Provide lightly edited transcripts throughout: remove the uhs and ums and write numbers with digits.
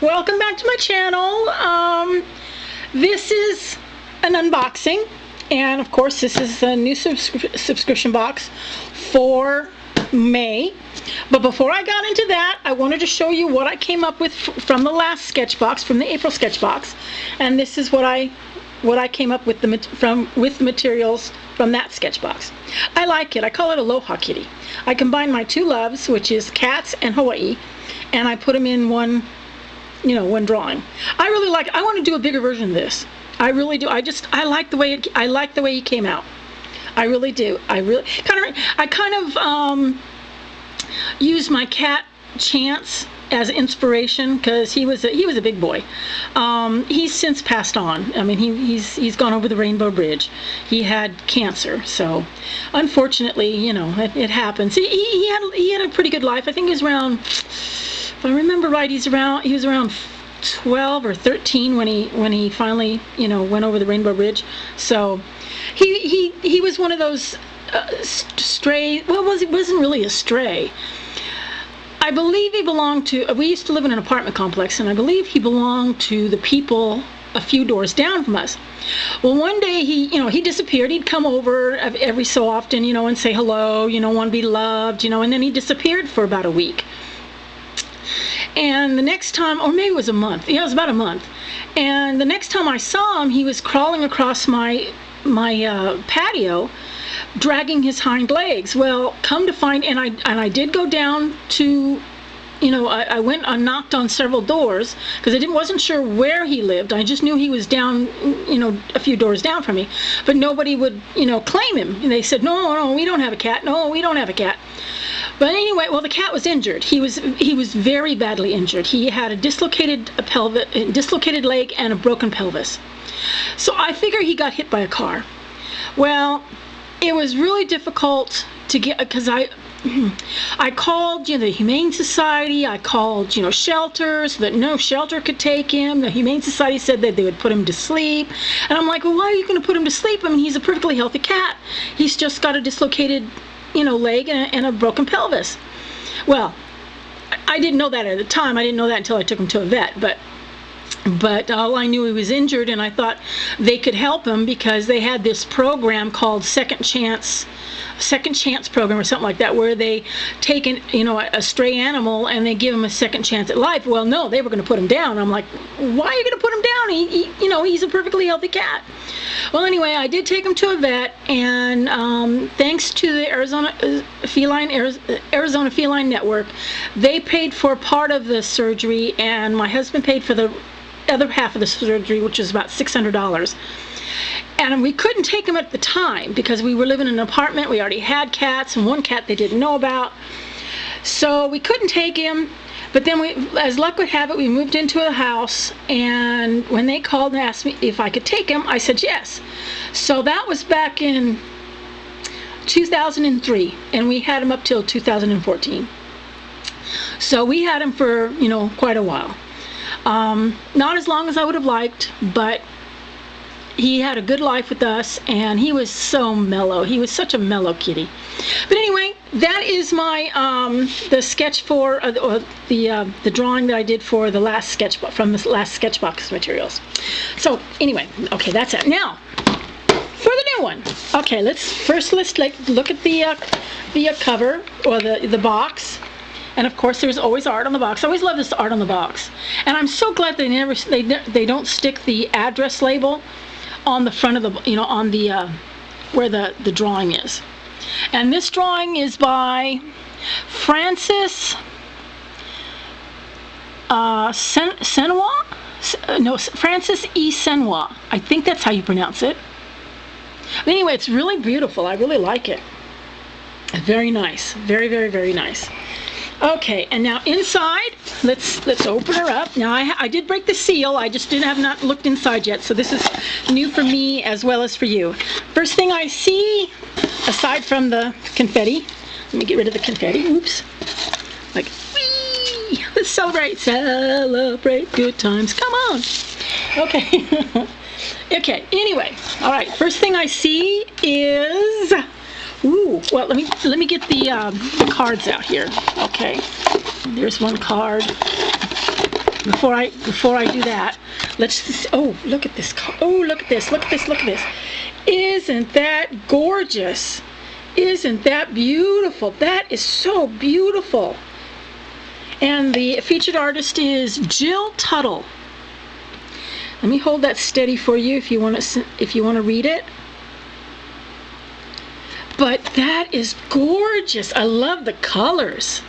Welcome back to my channel. This is an unboxing, and of course this is a new subscription box for May. But before I got into that, I wanted to show you what I came up with from the last sketch box, from the April sketch box, and this is what I came up with with the materials from that sketch box. I like it. I call it Aloha Kitty. I combine my two loves, which is cats and Hawaii, and I put them in one drawing. I really like it. I want to do a bigger version of this. I really do. I like the way he came out. I really do. I kind of used my cat Chance as inspiration because he was a big boy. He's since passed on. I mean, he's gone over the Rainbow Bridge. He had cancer, so unfortunately, it happens. He had a pretty good life. I think he was around, if I remember right, he was around 12 or 13 when he finally went over the Rainbow Bridge. So he was one of those stray. Well, it wasn't really a stray. I believe he belonged to, we used to live in an apartment complex, and I believe he belonged to the people a few doors down from us. Well, one day he disappeared. He'd come over every so often, and say hello, want to be loved, and then he disappeared for about a week. And the next time, or maybe it was a month, it was about a month, and the next time I saw him, he was crawling across my patio, dragging his hind legs. Well, come to find, and I did go down to, I went and knocked on several doors because I wasn't sure where he lived. I just knew he was down, a few doors down from me, but nobody would, claim him. And they said, no, we don't have a cat. No, we don't have a cat. But anyway, well, the cat was injured. He was very badly injured. He had a dislocated leg and a broken pelvis. So I figure he got hit by a car. Well, it was really difficult to get, because I called the Humane Society. I called shelters, so that no shelter could take him. The Humane Society said that they would put him to sleep, and I'm like, well, why are you going to put him to sleep? I mean, he's a perfectly healthy cat. He's just got a dislocated leg and a broken pelvis. Well, I didn't know that at the time. I didn't know that until I took him to a vet, but all I knew, he was injured, and I thought they could help him because they had this program called Second Chance program or something like that, where they take a stray animal and they give him a second chance at life. Well, no, they were going to put him down. I'm like, why are you going to put him down? He's a perfectly healthy cat. Well, anyway, I did take him to a vet, and thanks to the Arizona Feline Network, they paid for part of the surgery, and my husband paid for the other half of the surgery, which was about $600. And we couldn't take him at the time because we were living in an apartment. We already had cats, and one cat they didn't know about. So we couldn't take him. But then as luck would have it, we moved into a house, and when they called and asked me if I could take him, I said yes. So that was back in 2003, and we had him up till 2014. So we had him for, quite a while. Not as long as I would have liked, but he had a good life with us, and he was so mellow. He was such a mellow kitty. But anyway, that is my the sketch for the drawing that I did for the last sketchbook, from the last sketchbox materials. So anyway, okay, that's it. Now for the new one. Okay, let's look at the cover, or the box. And of course, there's always art on the box. I always love this art on the box, and I'm so glad they don't stick the address label on the front of the on the where the drawing is. And this drawing is by Francis Senwa. No, Francis E. Senwa. I think that's how you pronounce it. But anyway, it's really beautiful. I really like it. Very nice. Very, very, very nice. Okay, and now inside, let's open her up. Now I did break the seal. I just have not looked inside yet, so this is new for me as well as for you. First thing I see, aside from the confetti, let me get rid of the confetti. Oops. Like, whee! Let's celebrate good times. Come on. Okay. Okay. Anyway, all right. First thing I see is. Ooh, well, let me get the cards out here. Okay, there's one card. before I do that, oh, look at this. Oh, look at this. Look at this. Look at this. Isn't that gorgeous? Isn't that beautiful? That is so beautiful. And the featured artist is Jill Tuttle. Let me hold that steady for you if you want to read it. But that is gorgeous. I love the colors.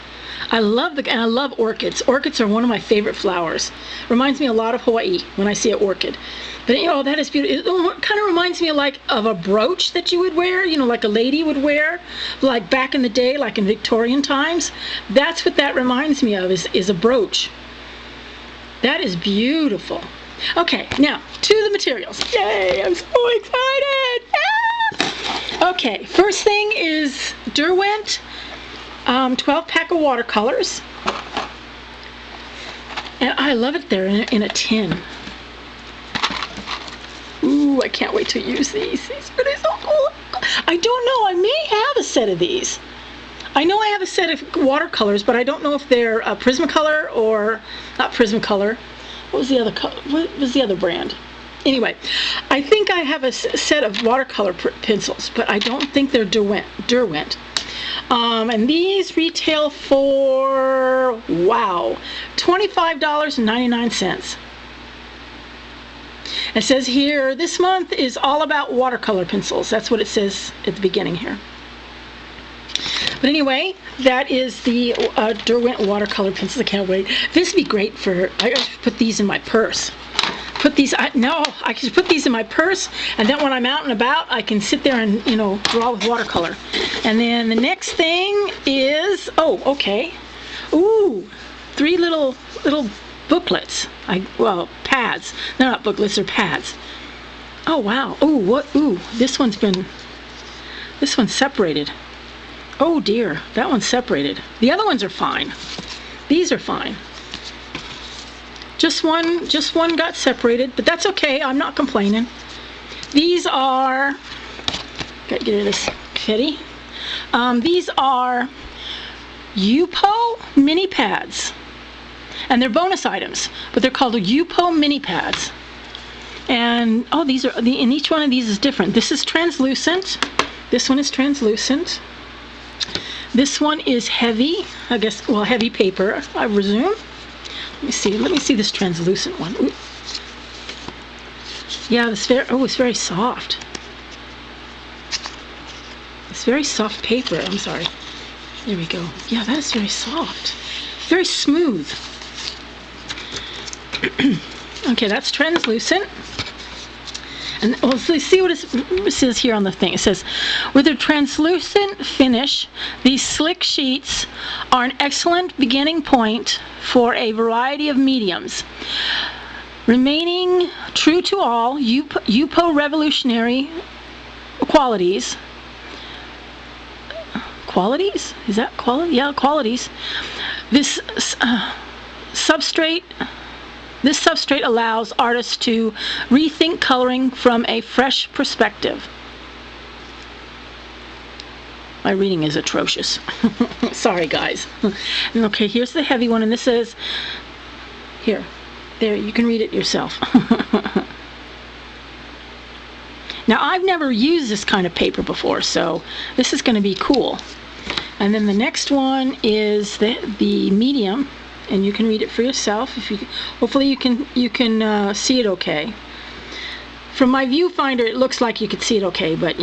And I love orchids. Orchids are one of my favorite flowers. Reminds me a lot of Hawaii when I see an orchid. But that is beautiful. It kind of reminds me of a brooch that you would wear, like a lady would wear, like back in the day, like in Victorian times. That's what that reminds me of, is a brooch. That is beautiful. Okay, now to the materials. Yay, I'm so excited. Ah! Okay, first thing is Derwent 12-pack of watercolors. And I love it there in a tin. Ooh, I can't wait to use these. These are really so cool. I don't know, I may have a set of these. I know I have a set of watercolors, but I don't know if they're Prismacolor or not Prismacolor. What was the other color? What was the other brand? Anyway, I think I have a set of watercolor pencils, but I don't think they're Derwent. And these retail for, wow, $25.99. It says here, this month is all about watercolor pencils. That's what it says at the beginning here. But anyway, that is the Derwent watercolor pencils. I can't wait. This would be great I should put these in my purse. I can put these in my purse, and then when I'm out and about, I can sit there and, draw with watercolor. And then the next thing is, okay. Ooh, 3 little booklets. Pads. They're not booklets, they're pads. Oh, wow. This one's separated. Oh dear, that one's separated. The other ones are fine. These are fine. Just one got separated, but that's okay. I'm not complaining. These are, gotta get rid of this confetti. These are Yupo mini pads, and they're bonus items, but they're called Yupo mini pads. And these are and each one of these is different. This is translucent. This one is translucent. This one is heavy, I guess. Well, heavy paper, I presume. Let me see this translucent one. Ooh. Yeah, it's very soft. It's very soft paper. I'm sorry. There we go. Yeah, that is very soft. Very smooth. Okay, that's translucent. And let's see what it says here on the thing. It says, with a translucent finish, these slick sheets are an excellent beginning point for a variety of mediums. Remaining true to all Yupo revolutionary qualities. Qualities? Is that quality? Yeah, qualities. This substrate allows artists to rethink coloring from a fresh perspective. My reading is atrocious. Sorry, guys. Okay, here's the heavy one, and this says, there, you can read it yourself. Now, I've never used this kind of paper before, so this is going to be cool. And then the next one is the medium. And you can read it for yourself. Hopefully you can see it okay. From my viewfinder, it looks like you could see it okay, but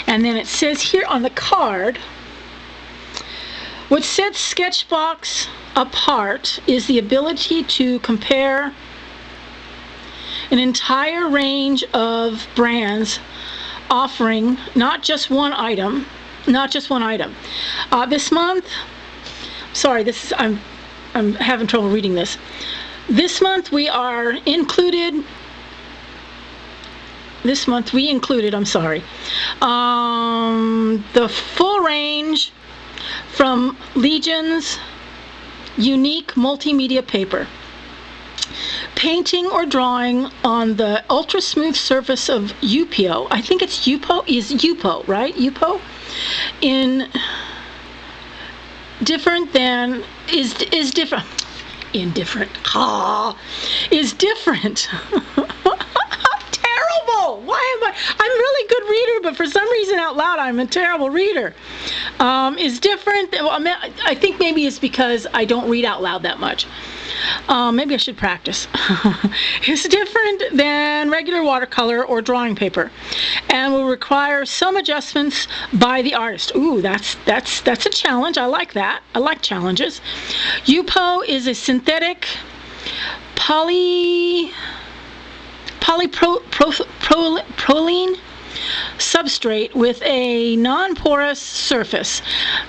And then it says here on the card, what sets Sketchbox apart is the ability to compare an entire range of brands offering not just one item. This month. Sorry, I'm having trouble reading this. This month we included, the full range from Legion's unique multimedia paper. Painting or drawing on the ultra smooth surface of Yupo. I think it's Yupo, right? Yupo? different than is different. Indifferent. Is different. Terrible. Why am I'm a really good reader, but for some reason out loud I'm a terrible reader. Is different. Well, I think maybe it's because I don't read out loud that much. Maybe I should practice. It's different than regular watercolor or drawing paper, and will require some adjustments by the artist. Ooh, that's a challenge. I like that. I like challenges. Yupo is a synthetic polypropylene substrate with a non-porous surface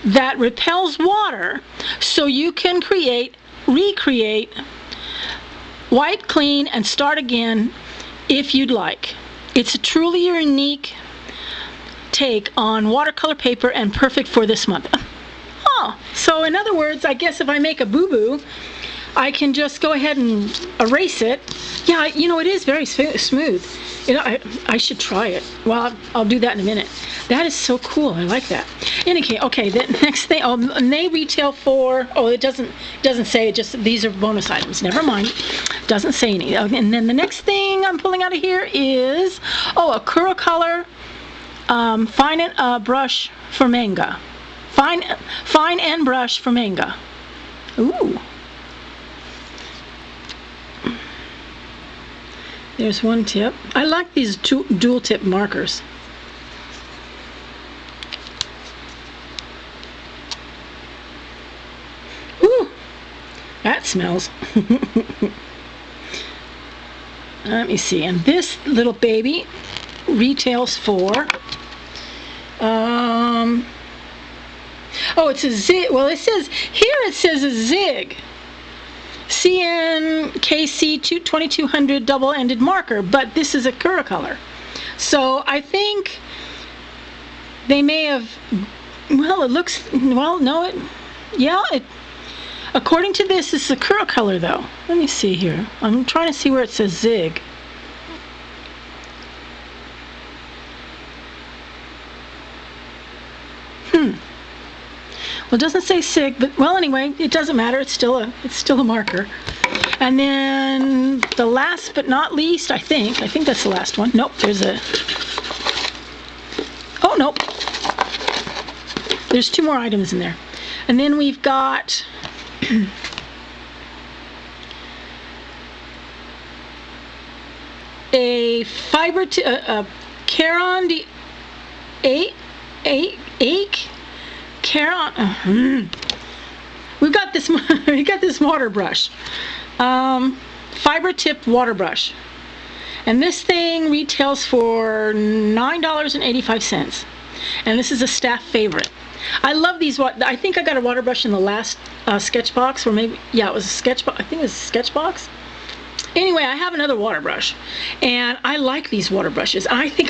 that repels water, so you can recreate, wipe clean, and start again if you'd like. It's a truly unique take on watercolor paper and perfect for this month. Oh, so in other words, I guess if I make a boo-boo, I can just go ahead and erase it. Yeah, it is very smooth. I should try it. Well, I'll do that in a minute. That is so cool. I like that. Okay, the next thing, and they retail for, it doesn't say, just these are bonus items. Never mind. Doesn't say any. And then the next thing I'm pulling out of here is, a Kurocolor fine and brush for manga. Fine and brush for manga. Ooh. There's one tip. I like these dual tip markers. Ooh, that smells. Let me see. And this little baby retails for, it's a zig. Well, it says a zig. CNKC 2200 double-ended marker, but this is a Kurocolor. So I think they may have, according to this, it's a Kurocolor though. Let me see here. I'm trying to see where it says zig. Well, it doesn't say SIG, but anyway, it doesn't matter. It's still a marker. And then the last but not least, I think that's the last one. Nope, nope. There's 2 more items in there. And then we've got a Caron we've got this water brush, fiber tipped water brush, and this thing retails for $9.85, and this is a staff favorite. I love these. I think I got a water brush in the last sketch box, or maybe it was a sketch box. I think it was a sketch box. Anyway, I have another water brush, and I like these water brushes. I think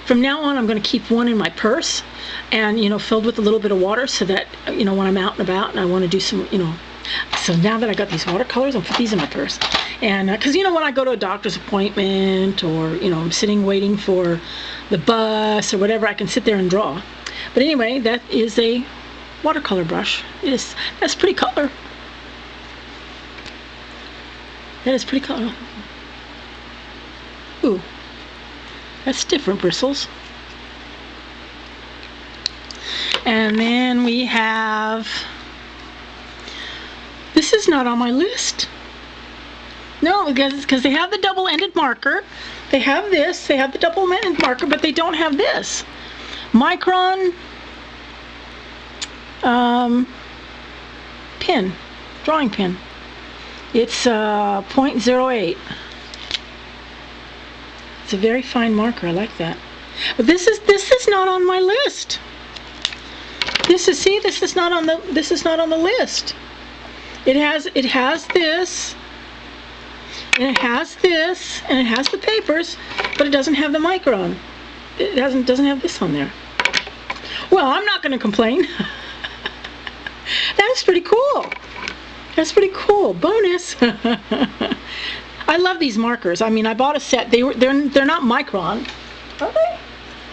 from now on, I'm gonna keep one in my purse, and filled with a little bit of water, so that when I'm out and about and I want to do some, So now that I got these watercolors, I'll put these in my purse, and because when I go to a doctor's appointment, or I'm sitting waiting for the bus or whatever, I can sit there and draw. But anyway, that is a watercolor brush. That's pretty color. That is pretty color. Ooh, that's different bristles. And then we have, this is not on my list. No, because they have the double-ended marker. They have the double-ended marker, but they don't have this. Micron pin, drawing pin. It's 0.08. It's a very fine marker. I like that. But this is not on my list. This is not on the list. It has this, and it has this, and it has the papers, but it doesn't have the micron. It doesn't have this on there. Well, I'm not going to complain. That's pretty cool. That's pretty cool. Bonus. I love these markers. I mean, I bought a set. They're not micron. Are they?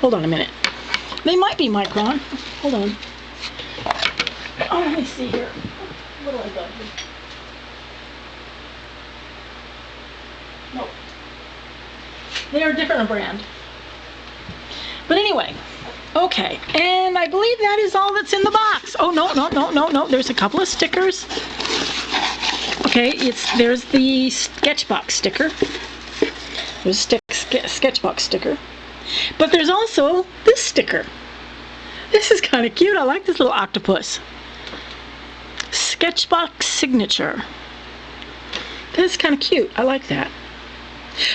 Hold on a minute. They might be micron. Hold on. Oh, let me see here. What do I got here? Nope. They are different brand. But anyway, okay. And I believe that is all that's in the box. Oh, no. There's a couple of stickers. Okay, there's the Sketchbox sticker. There's a Sketchbox sticker. But there's also this sticker. This is kind of cute. I like this little octopus. Sketchbox signature. This is kind of cute. I like that.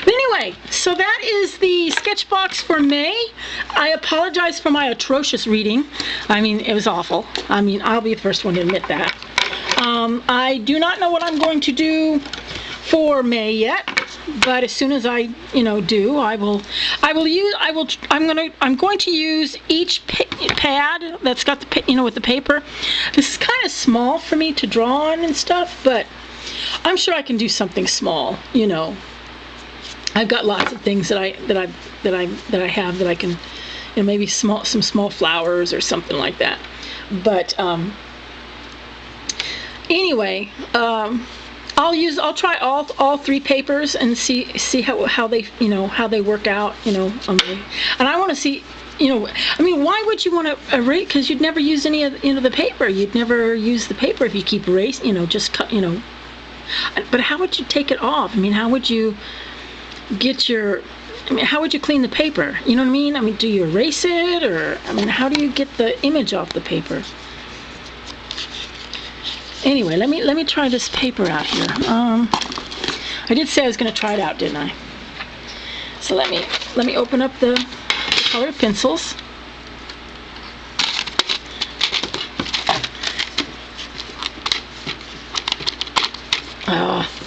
But anyway, so that is the Sketchbox for May. I apologize for my atrocious reading. I mean, it was awful. I mean, I'll be the first one to admit that. I do not know what I'm going to do for May yet, but as soon as I, do, I'm going to use each pad that's got the, with the paper. This is kind of small for me to draw on and stuff, but I'm sure I can do something small, I've got lots of things that I have that I can, maybe some small flowers or something like that. But anyway, I'll try all three papers and see how they how they work out, and I want to see, why would you want to erase? Because you'd never use any of the paper. You'd never use the paper if you keep erasing, just cut, But how would you take it off? How would you get how would you clean the paper? You know what I mean? Do you erase it, or how do you get the image off the paper? Anyway, let me try this paper out here. I did say I was going to try it out, didn't I? So let me open up the colored pencils.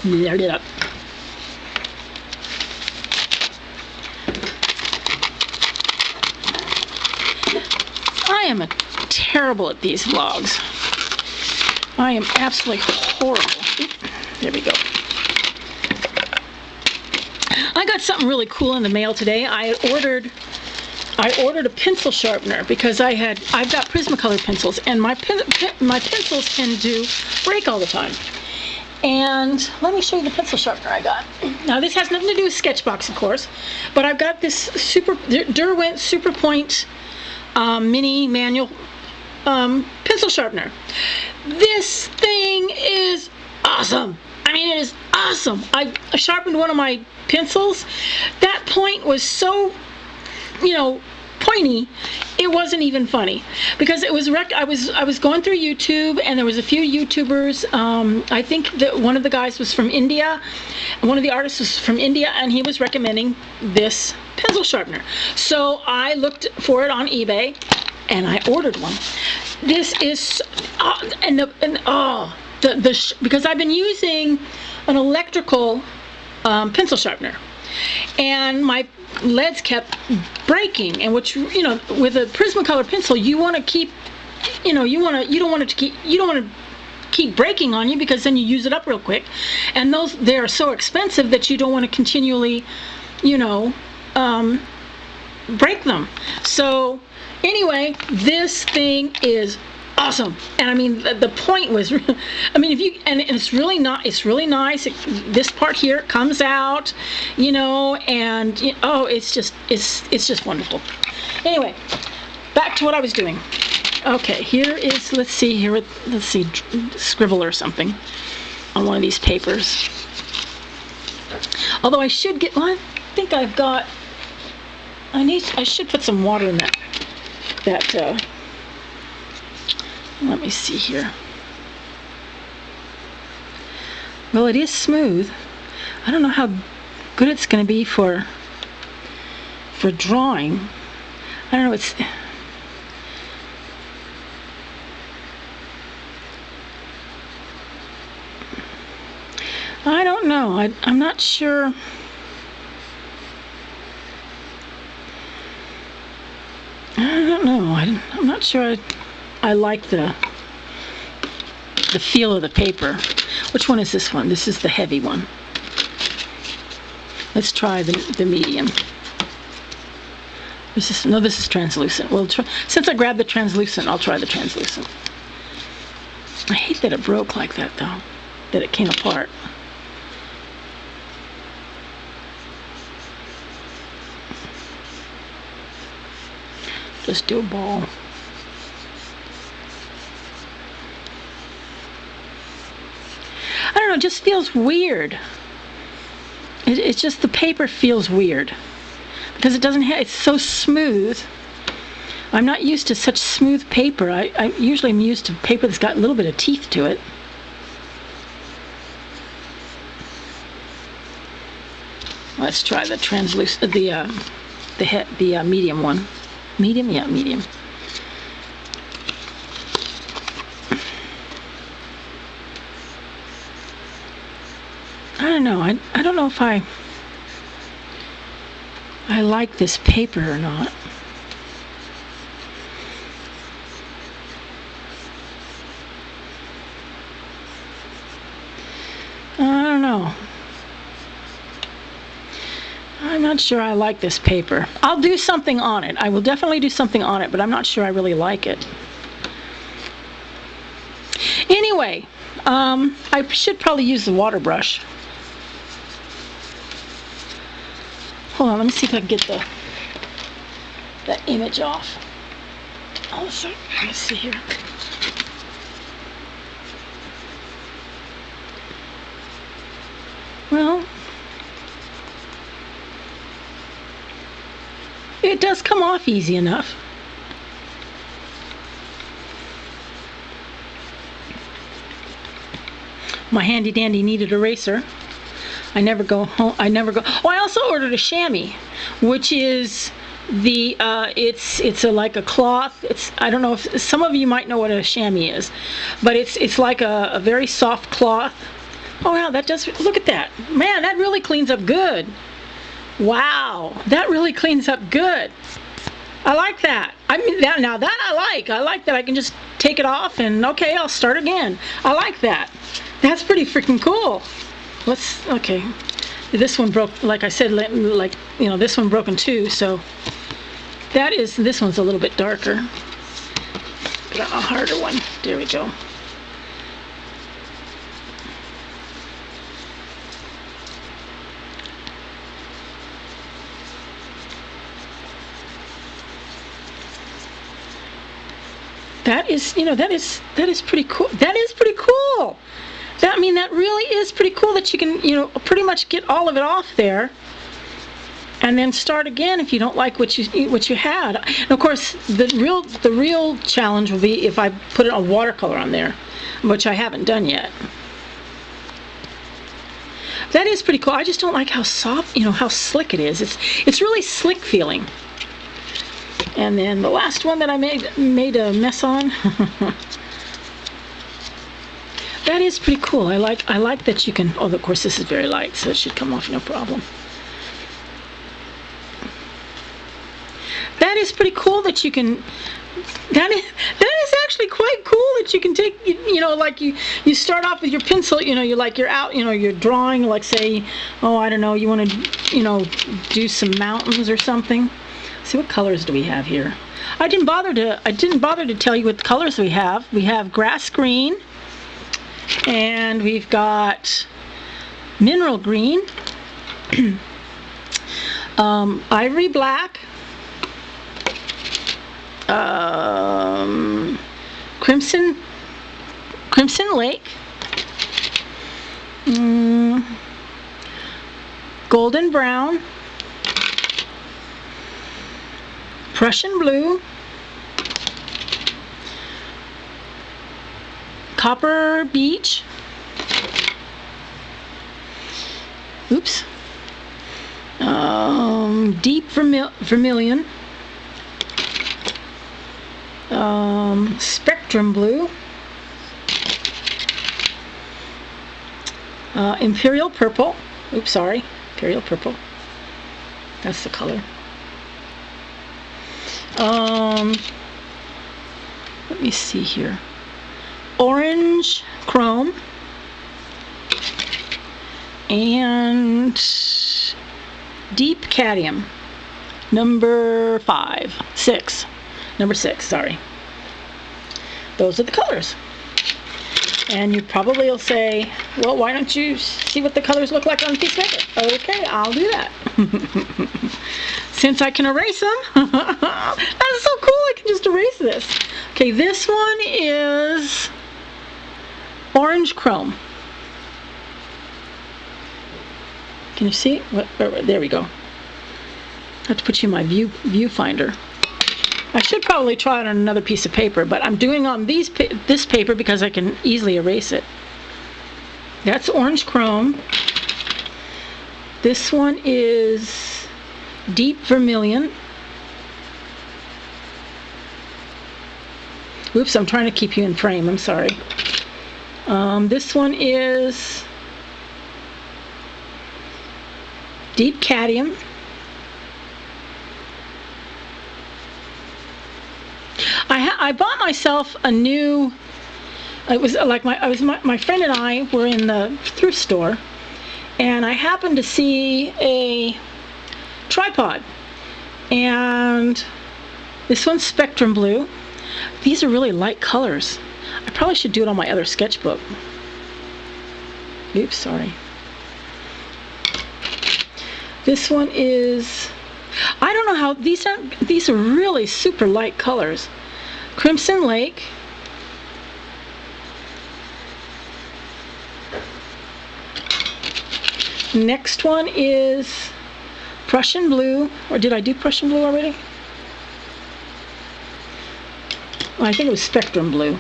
Load it up. I am terrible at these vlogs. I am absolutely horrible. There we go. I got something really cool in the mail today. I ordered a pencil sharpener because I've got Prismacolor pencils, and my pencils tend to break all the time. And let me show you the pencil sharpener I got. Now this has nothing to do with Sketchbox, of course, but I've got this Derwent Superpoint mini manual pencil sharpener. This thing is awesome. It is awesome. I sharpened one of my pencils. That point was so, pointy, it wasn't even funny, because it was I was going through YouTube, and there was a few YouTubers. I think that one of the guys was from India. One of the artists was from India, and he was recommending this pencil sharpener. So I looked for it on eBay, and I ordered one. This is because I've been using an electrical pencil sharpener, and my leads kept breaking. And which, with a Prismacolor pencil, you want to keep, you don't want to keep breaking on you, because then you use it up real quick. And they are so expensive that you don't want to continually, break them. So anyway, this thing is awesome. And the point was, and it's really not, it's really nice. This part here comes out, and it's just wonderful. Anyway, back to what I was doing. Okay, here is, let's see, scribble or something on one of these papers. Although I should get one. I think I've got, I should put some water in that let me see here. Well, it is smooth. I don't know how good it's going to be for drawing. I don't know, I don't know. I'm not sure. I don't know. I'm not sure I like the feel of the paper. Which one is this one? This is the heavy one. Let's try the medium. This is translucent. Since I grabbed the translucent, I'll try the translucent. I hate that it broke like that, though, that it came apart. Just do a ball. I don't know, it just feels weird. It's just the paper feels weird because it doesn't have, it's so smooth. I'm not used to such smooth paper. I usually am used to paper that's got a little bit of teeth to it. Let's try the translucent, the medium one. Medium, yeah, medium. I don't know. I don't know if I like this paper or not. I don't know. I'm not sure I like this paper. I'll do something on it. I will definitely do something on it, but I'm not sure I really like it. Anyway, I should probably use the water brush. Hold on, let me see if I can get that image off. Oh, sorry. Let's see here. Well, it does come off easy enough. My handy dandy kneaded eraser. I never go home. Oh, I also ordered a chamois, which is the it's like a cloth. I don't know if some of you might know what a chamois is, but it's like a very soft cloth. Oh wow, that does, look at that. Man, that really cleans up good. Wow, that really cleans up good. I like that. I mean, that I like. I like that I can just take it off and okay, I'll start again. I like that. That's pretty freaking cool. Okay. This one broke, like I said, like, you know, this one broke in two, so this one's a little bit darker. Got a harder one. There we go. That is, you know, that is pretty cool. That is pretty cool. I mean, that really is pretty cool that you can, you know, pretty much get all of it off there, and then start again if you don't like what you had. And of course, the real challenge will be if I put a watercolor on there, which I haven't done yet. That is pretty cool. I just don't like how soft, you know, how slick it is. It's really slick feeling. And then the last one that I made a mess on. That is pretty cool. I like that you can. Oh, of course, this is very light, so it should come off no problem. That is pretty cool that you can. That is actually quite cool that you can take. You know, like you start off with your pencil. You know, you're out. You know, you're drawing. Like say, oh, I don't know. You want to, you know, do some mountains or something. See what colors do we have here? I didn't bother to tell you what colors we have. We have grass green. And we've got mineral green, ivory black, crimson lake, golden brown, Prussian blue, copper beech, deep vermilion, spectrum blue, imperial purple, imperial purple, that's the color. Let me see here. Orange chrome and deep cadmium, number 6, sorry. Those are the colors. And you probably will say, well, why don't you see what the colors look like on a piece of paper? Okay, I'll do that. Since I can erase them, that's so cool, I can just erase this. Okay, this one is orange chrome. Can you see? There we go. I have to put you in my viewfinder. I should probably try it on another piece of paper, but I'm doing on this paper because I can easily erase it. That's orange chrome. This one is deep vermilion. Oops, I'm trying to keep you in frame, I'm sorry. This one is deep cadmium. I bought myself a new, it was like my friend and I were in the thrift store, and I happened to see a tripod, and this one's Spectrum Blue. These are really light colors. I probably should do it on my other sketchbook. Oops, sorry. This one is, I don't know how, these are really super light colors. Crimson Lake. Next one is Prussian Blue, or did I do Prussian Blue already? Oh, I think it was Spectrum Blue.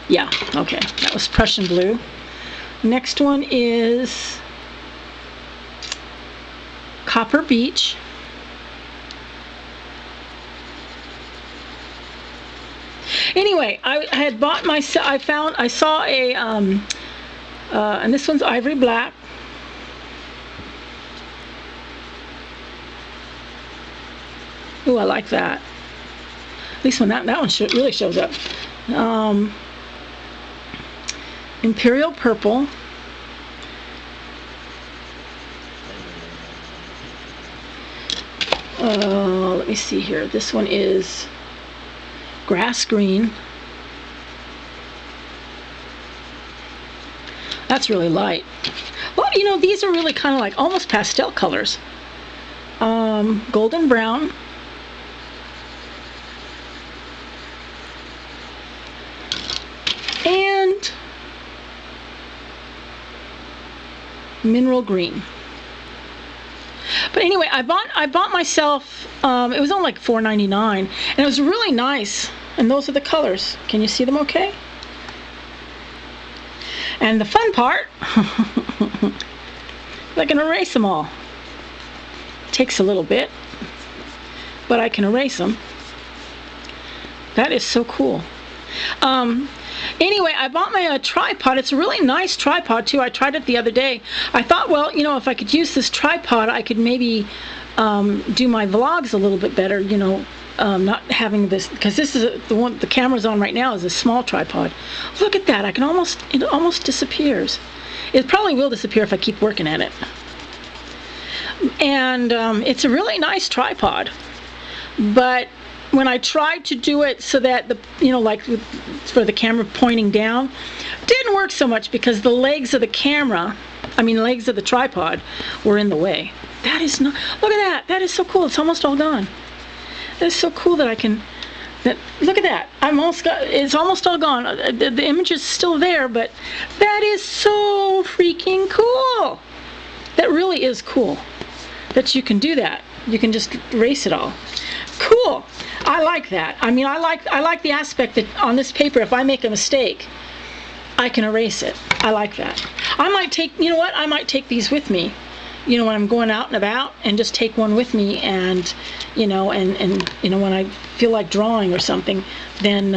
Yeah, okay, that was Prussian Blue. Next one is Copper Beech. Anyway, I had bought myself, I saw a, and this one's Ivory Black. Ooh, I like that. At least when that one really shows up. Imperial Purple. Let me see here. This one is Grass Green. That's really light. Well, you know, these are really kind of like almost pastel colors. Golden Brown. And Mineral Green. But anyway, I bought myself, it was only like $4.99, and it was really nice. And those are the colors. Can you see them okay? And the fun part, I can erase them all. Takes a little bit, but I can erase them. That is so cool. Anyway, I bought my tripod. It's a really nice tripod too. I tried it the other day. I thought, well, you know, if I could use this tripod, I could maybe do my vlogs a little bit better, you know, not having this, because this is the one the camera's on right now is a small tripod. Look at that. It almost disappears. It probably will disappear if I keep working at it. And it's a really nice tripod, but when I tried to do it so that like for the camera pointing down, didn't work so much because the legs of the camera, legs of the tripod were in the way. That is not, look at that. That is so cool. It's almost all gone. That is so cool that look at that. It's almost all gone. The image is still there, but that is so freaking cool. That really is cool that you can do that. You can just erase it all. Cool. I like that. I like the aspect that on this paper, if I make a mistake, I can erase it. I like that. I might take these with me, when I'm going out and about, and just take one with me, and when I feel like drawing or something, then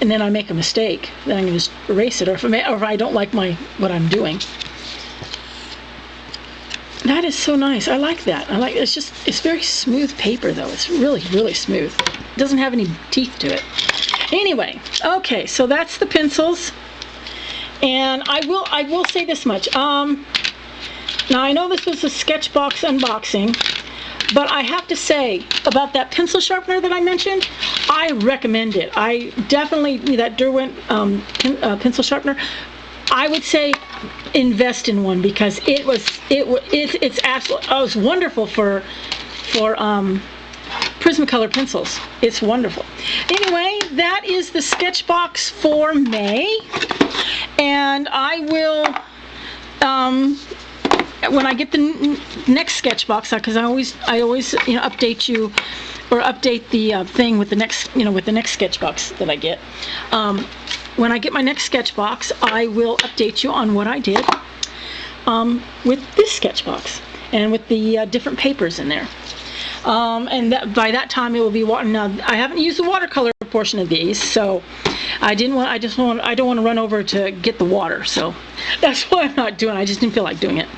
I make a mistake, then I can just erase it, or if I don't like what I'm doing. That is so nice. I like that. It's very smooth paper though. It's really, really smooth. It doesn't have any teeth to it. Anyway, okay, so that's the pencils. And I will say this much. Now I know this was a Sketchbox unboxing, but I have to say about that pencil sharpener that I mentioned, I recommend it. I definitely, that Derwent pencil sharpener, I would say invest in one, because it's absolutely, oh, it's wonderful for Prismacolor pencils. It's wonderful. Anyway, that is the Sketchbox for May, and I will, when I get the next Sketchbox, because I always update you, or update the thing with the next Sketchbox that I get. When I get my next Sketchbox, I will update you on what I did with this Sketchbox and with the different papers in there. And by that time it will be water. Now, I haven't used the watercolor portion of these, so I don't want to run over to get the water, so that's why I'm not doing it. I just didn't feel like doing it.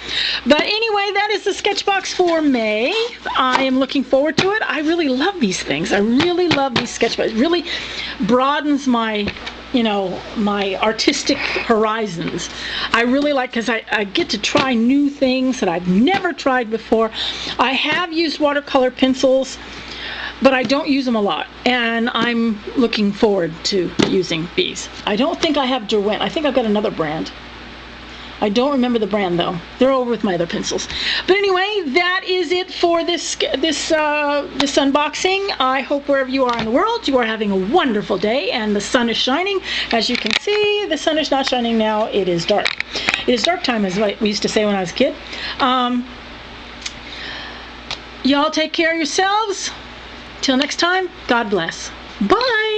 But anyway, that is the Sketchbox for May. I am looking forward to it. I really love these things. I really love these Sketchbooks. It really broadens my my artistic horizons. I really like, because I get to try new things that I've never tried before. I have used watercolor pencils, but I don't use them a lot, and I'm looking forward to using these. I don't think I have Derwent. I think I've got another brand. I don't remember the brand though. They're over with my other pencils. But anyway, that is it for this unboxing. I hope wherever you are in the world, you are having a wonderful day, and the sun is shining. As you can see, the sun is not shining now. It is dark. It is dark time, as we used to say when I was a kid. Y'all take care of yourselves. Till next time, God bless. Bye.